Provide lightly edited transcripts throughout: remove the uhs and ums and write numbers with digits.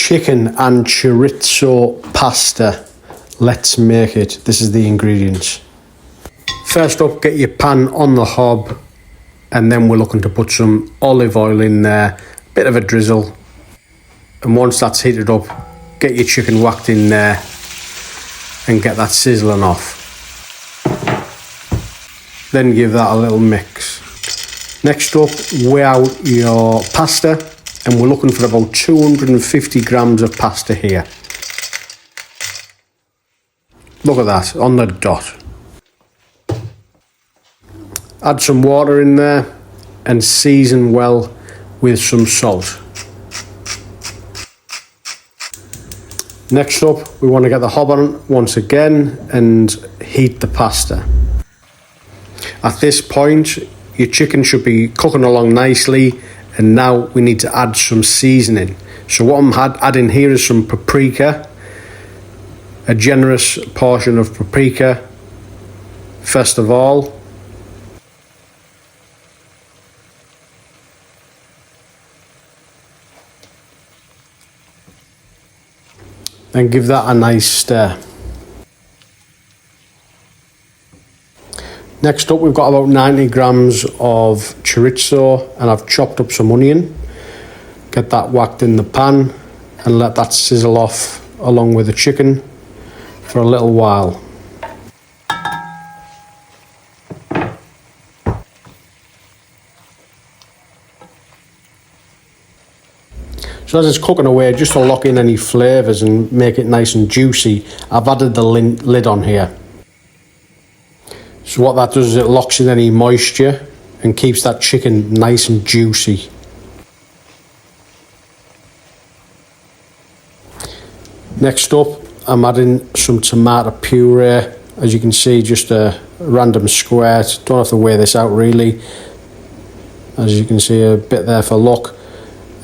chicken and chorizo pasta. Let's make it. This is the ingredients. First up, get your pan on the hob, and then we're looking to put some olive oil in there, bit of a drizzle, and once that's heated up, get your chicken whacked in there and get that sizzling off. Then give that a little mix. Next up, weigh out your pasta, and we're looking for about 250 grams of pasta here. Look at that, on the dot. Add some water in there and season well with some salt. Next up, we want to get the hob on once again and heat the pasta. At this point, your chicken should be cooking along nicely, and now we need to add some seasoning. So what I'm adding here is some paprika, a generous portion of paprika, first of all. Then give that a nice stir. Next up, we've got about 90 grams of chorizo, and I've chopped up some onion. Get that whacked in the pan and let that sizzle off along with the chicken for a little while. So as it's cooking away, just to lock in any flavours and make it nice and juicy, I've added the lid on here. So what that does is it locks in any moisture and keeps that chicken nice and juicy. Next up, I'm adding some tomato puree. As you can see, just a random squirt. Don't have to weigh this out really. As you can see, a bit there for luck.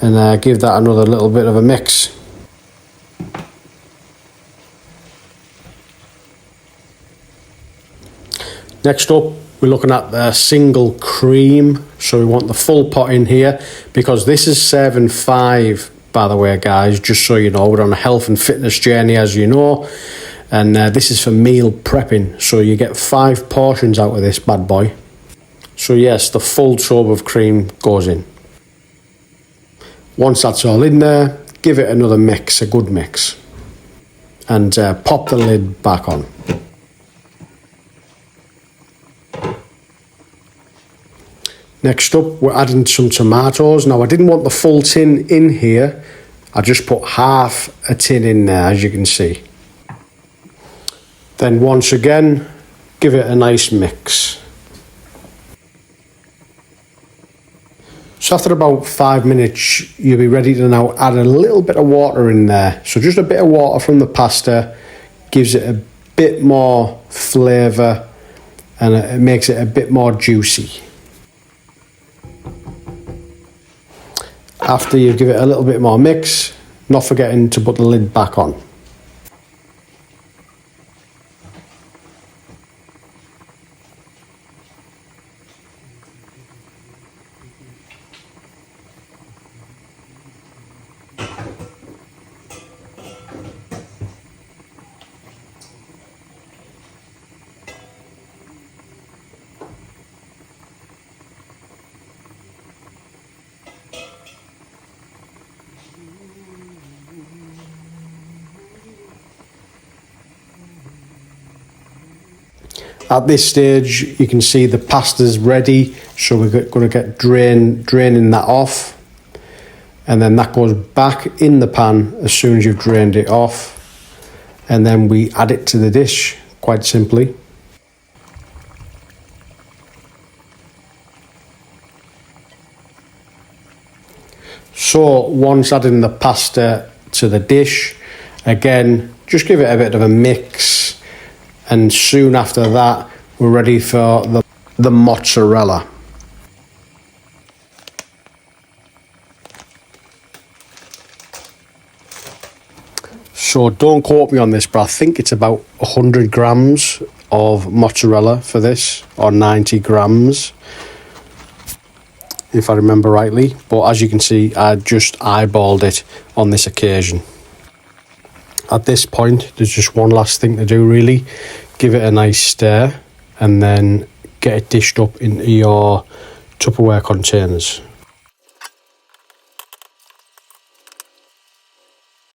And give that another little bit of a mix. Next up, we're looking at the single cream. So we want the full pot in here, because this is serving 5, by the way, guys, just so you know. We're on a health and fitness journey, as you know, and this is for meal prepping, so you get 5 portions out of this bad boy. So yes, the full tub of cream goes in. Once that's all in there, give it another mix, a good mix, and pop the lid back on. Next up, we're adding some tomatoes. Now, I didn't want the full tin in here. I just put half a tin in there, as you can see. Then once again, give it a nice mix. So after about 5 minutes, you'll be ready to now add a little bit of water in there. So just a bit of water from the pasta gives it a bit more flavour, and it makes it a bit more juicy. After you give it a little bit more mix, not forgetting to put the lid back on. At this stage, you can see the pasta's ready, so we're going to get draining that off, and then that goes back in the pan as soon as you've drained it off, and then we add it to the dish quite simply. So once adding the pasta to the dish, again, just give it a bit of a mix, and soon after that, we're ready for the mozzarella. So don't quote me on this, but I think it's about 100 grams of mozzarella for this, or 90 grams, if I remember rightly. But as you can see, I just eyeballed it on this occasion. At this point, there's just one last thing to do really. Give it a nice stir and then get it dished up into your Tupperware containers.